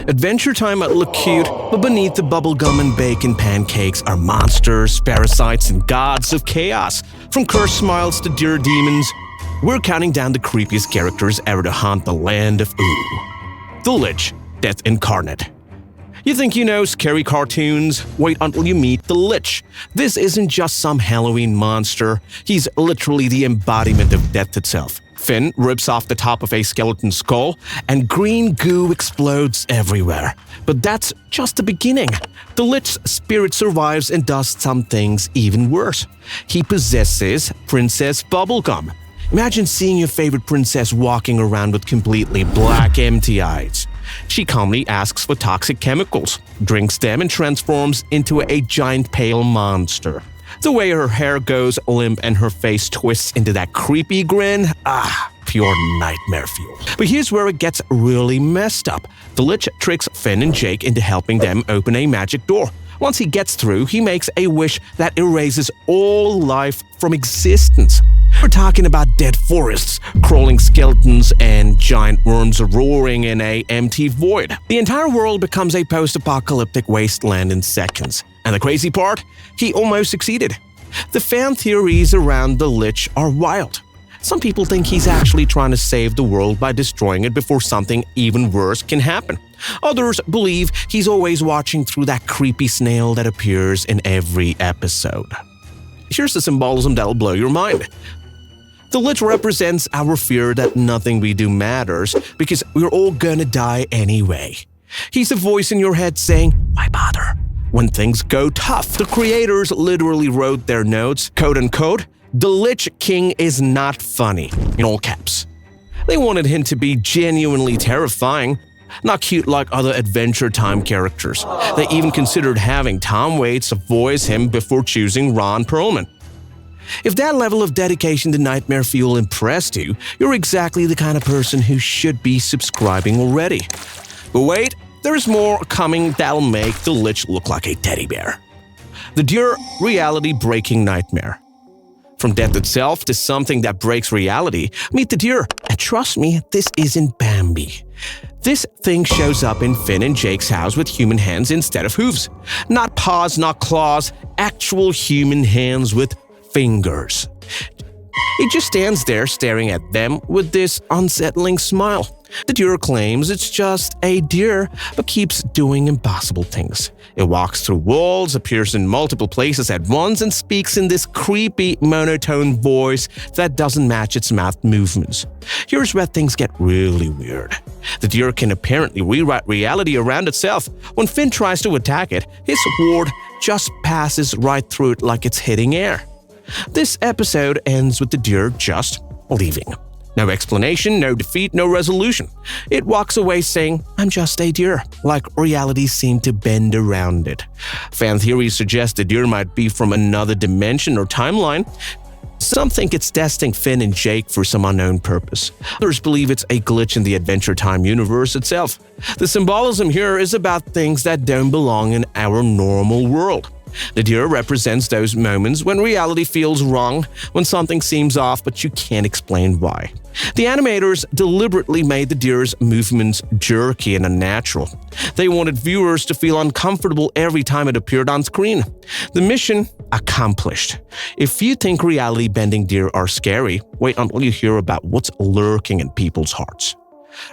Adventure Time might look cute, but beneath the bubblegum and bacon pancakes are monsters, parasites, and gods of chaos. From cursed smiles to deer demons, we're counting down the creepiest characters ever to haunt the land of Ooh. The Lich, Death Incarnate. You think you know scary cartoons? Wait until you meet the Lich. This isn't just some Halloween monster. He's literally the embodiment of death itself. Finn rips off the top of a skeleton skull, and green goo explodes everywhere. But that's just the beginning. The Lich's spirit survives and does some things even worse. He possesses Princess Bubblegum. Imagine seeing your favorite princess walking around with completely black, empty eyes. She calmly asks for toxic chemicals, drinks them, and transforms into a giant pale monster. The way her hair goes limp and her face twists into that creepy grin, pure nightmare fuel. But here's where it gets really messed up. The Lich tricks Finn and Jake into helping them open a magic door. Once he gets through, he makes a wish that erases all life from existence. We're talking about dead forests, crawling skeletons, and giant worms roaring in an empty void. The entire world becomes a post-apocalyptic wasteland in seconds. And the crazy part? He almost succeeded. The fan theories around the Lich are wild. Some people think he's actually trying to save the world by destroying it before something even worse can happen. Others believe he's always watching through that creepy snail that appears in every episode. Here's the symbolism that'll blow your mind. The Lich represents our fear that nothing we do matters because we're all gonna die anyway. He's a voice in your head saying, "Why bother?" when things go tough. The creators literally wrote their notes, quote-unquote, "The Lich King is not funny," in all caps. They wanted him to be genuinely terrifying, not cute like other Adventure Time characters. They even considered having Tom Waits voice him before choosing Ron Perlman. If that level of dedication to nightmare fuel impressed you, you're exactly the kind of person who should be subscribing already. But wait, there's more coming that'll make the Lich look like a teddy bear. The Deer reality-breaking nightmare. From death itself to something that breaks reality, meet the Deer. And trust me, this isn't Bambi. This thing shows up in Finn and Jake's house with human hands instead of hooves. Not paws, not claws, actual human hands with fingers. It just stands there staring at them with this unsettling smile. The deer claims it's just a deer, but keeps doing impossible things. It walks through walls, appears in multiple places at once, and speaks in this creepy, monotone voice that doesn't match its mouth movements. Here's where things get really weird. The deer can apparently rewrite reality around itself. When Finn tries to attack it, his sword just passes right through it like it's hitting air. This episode ends with the deer just leaving. No explanation, no defeat, no resolution. It walks away saying, "I'm just a deer," like reality seemed to bend around it. Fan theories suggest the deer might be from another dimension or timeline. Some think it's testing Finn and Jake for some unknown purpose. Others believe it's a glitch in the Adventure Time universe itself. The symbolism here is about things that don't belong in our normal world. The deer represents those moments when reality feels wrong, when something seems off but you can't explain why. The animators deliberately made the deer's movements jerky and unnatural. They wanted viewers to feel uncomfortable every time it appeared on screen. The mission accomplished. If you think reality-bending deer are scary, wait until you hear about what's lurking in people's hearts.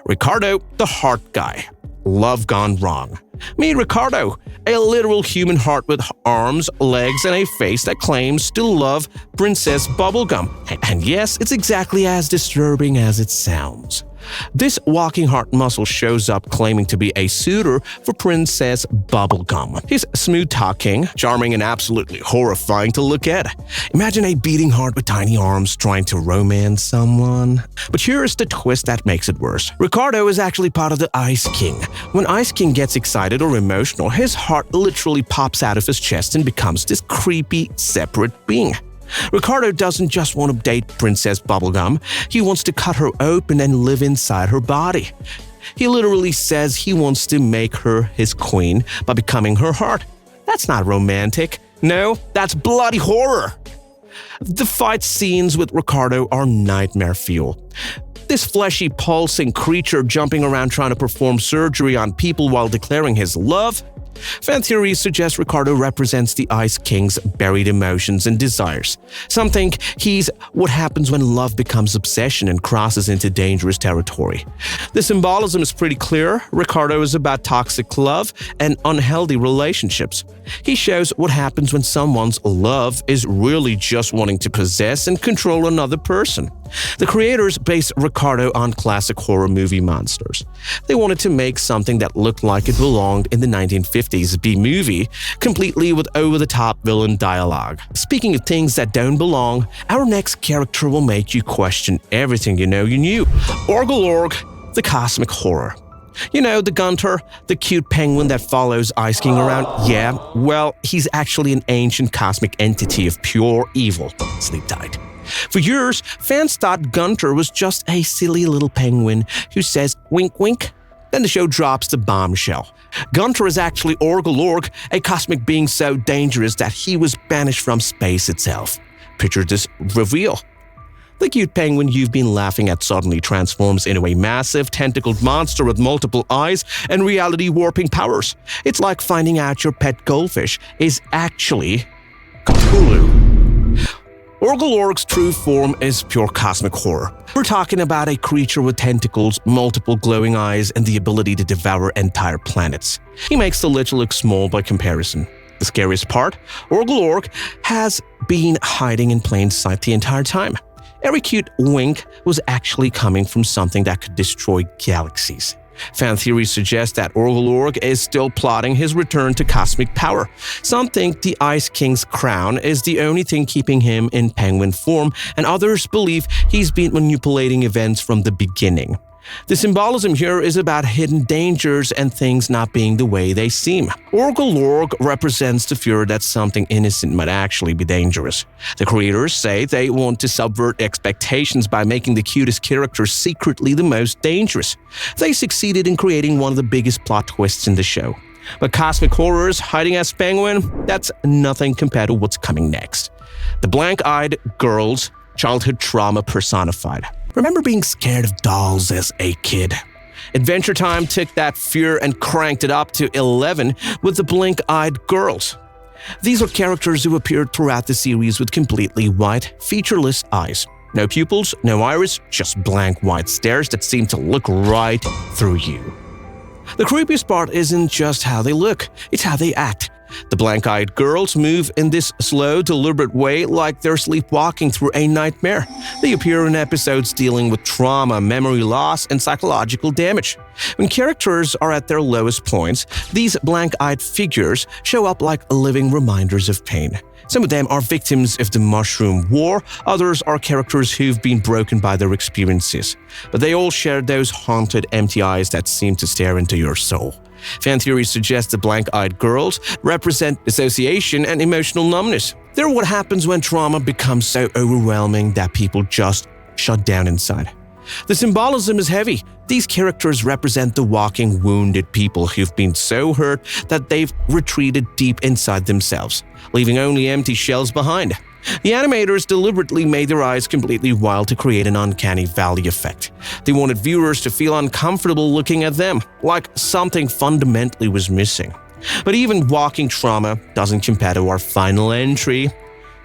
Ricardo, the heart guy. Love gone wrong. Meet Ricardo, a literal human heart with arms, legs, and a face that claims to love Princess Bubblegum. And yes, it's exactly as disturbing as it sounds. This walking heart muscle shows up claiming to be a suitor for Princess Bubblegum. He's smooth-talking, charming, and absolutely horrifying to look at. Imagine a beating heart with tiny arms trying to romance someone. But here's the twist that makes it worse. Ricardo is actually part of the Ice King. When Ice King gets excited or emotional, his heart literally pops out of his chest and becomes this creepy, separate being. Ricardo doesn't just want to date Princess Bubblegum, he wants to cut her open and live inside her body. He literally says he wants to make her his queen by becoming her heart. That's not romantic. No, that's bloody horror. The fight scenes with Ricardo are nightmare fuel. This fleshy, pulsing creature jumping around trying to perform surgery on people while declaring his love? Fan theories suggest Ricardo represents the Ice King's buried emotions and desires. Some think he's what happens when love becomes obsession and crosses into dangerous territory. The symbolism is pretty clear. Ricardo is about toxic love and unhealthy relationships. He shows what happens when someone's love is really just wanting to possess and control another person. The creators based Ricardo on classic horror movie monsters. They wanted to make something that looked like it belonged in the 1950s B-movie, completely with over-the-top villain dialogue. Speaking of things that don't belong, our next character will make you question everything you know you knew. Orgulorg, the cosmic horror. You know, the Gunter, the cute penguin that follows Ice King around? Yeah, well, he's actually an ancient cosmic entity of pure evil. Sleep tight. For years, fans thought Gunter was just a silly little penguin who says wink wink. Then the show drops the bombshell. Gunter is actually Orgulorg, a cosmic being so dangerous that he was banished from space itself. Picture this reveal. The cute penguin you've been laughing at suddenly transforms into a massive, tentacled monster with multiple eyes and reality-warping powers. It's like finding out your pet goldfish is actually Cthulhu. Orgulorg's true form is pure cosmic horror. We're talking about a creature with tentacles, multiple glowing eyes, and the ability to devour entire planets. He makes the Lich look small by comparison. The scariest part? Orgulorg has been hiding in plain sight the entire time. Every cute wink was actually coming from something that could destroy galaxies. Fan theories suggest that Orgulorg is still plotting his return to cosmic power. Some think the Ice King's crown is the only thing keeping him in penguin form, and others believe he's been manipulating events from the beginning. The symbolism here is about hidden dangers and things not being the way they seem. Orgulorg represents the fear that something innocent might actually be dangerous. The creators say they want to subvert expectations by making the cutest characters secretly the most dangerous. They succeeded in creating one of the biggest plot twists in the show. But cosmic horrors hiding as penguin, that's nothing compared to what's coming next. The blank-eyed girl's childhood trauma personified. Remember being scared of dolls as a kid? Adventure Time took that fear and cranked it up to 11 with the blink-eyed girls. These are characters who appeared throughout the series with completely white, featureless eyes. No pupils, no iris, just blank white stares that seem to look right through you. The creepiest part isn't just how they look, it's how they act. The blank-eyed girls move in this slow, deliberate way like they're sleepwalking through a nightmare. They appear in episodes dealing with trauma, memory loss, and psychological damage. When characters are at their lowest points, these blank-eyed figures show up like living reminders of pain. Some of them are victims of the Mushroom War, others are characters who've been broken by their experiences. But they all share those haunted, empty eyes that seem to stare into your soul. Fan theories suggest the blank-eyed girls represent dissociation and emotional numbness. They're what happens when trauma becomes so overwhelming that people just shut down inside. The symbolism is heavy. These characters represent the walking, wounded people who've been so hurt that they've retreated deep inside themselves, leaving only empty shells behind. The animators deliberately made their eyes completely wild to create an uncanny valley effect. They wanted viewers to feel uncomfortable looking at them, like something fundamentally was missing. But even walking trauma doesn't compare to our final entry.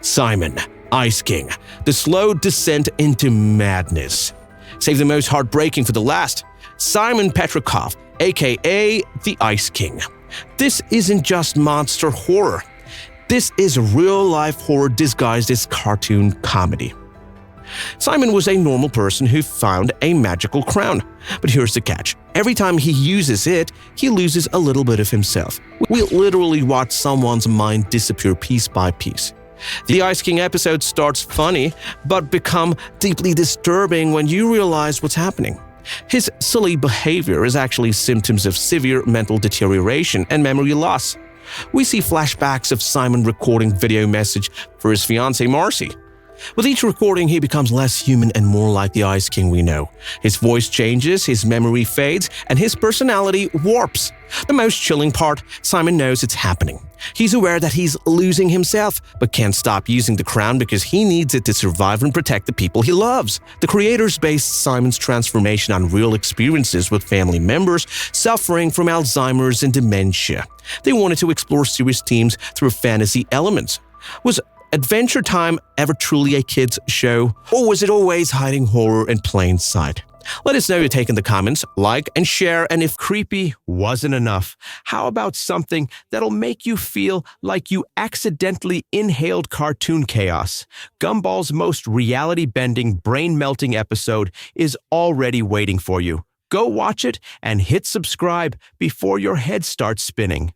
Simon, Ice King, the slow descent into madness. Save the most heartbreaking for the last. Simon Petrikov, aka the Ice King. This isn't just monster horror. This is real-life horror disguised as cartoon comedy. Simon was a normal person who found a magical crown. But here's the catch. Every time he uses it, he loses a little bit of himself. We literally watch someone's mind disappear piece by piece. The Ice King episode starts funny, but become deeply disturbing when you realize what's happening. His silly behavior is actually symptoms of severe mental deterioration and memory loss. We see flashbacks of Simon recording video message for his fiancée Marcy. With each recording, he becomes less human and more like the Ice King we know. His voice changes, his memory fades, and his personality warps. The most chilling part, Simon knows it's happening. He's aware that he's losing himself, but can't stop using the crown because he needs it to survive and protect the people he loves. The creators based Simon's transformation on real experiences with family members suffering from Alzheimer's and dementia. They wanted to explore serious themes through fantasy elements. Was Adventure Time ever truly a kids' show, or was it always hiding horror in plain sight? Let us know your take in the comments, like and share, and if creepy wasn't enough, how about something that'll make you feel like you accidentally inhaled cartoon chaos? Gumball's most reality-bending, brain-melting episode is already waiting for you. Go watch it and hit subscribe before your head starts spinning.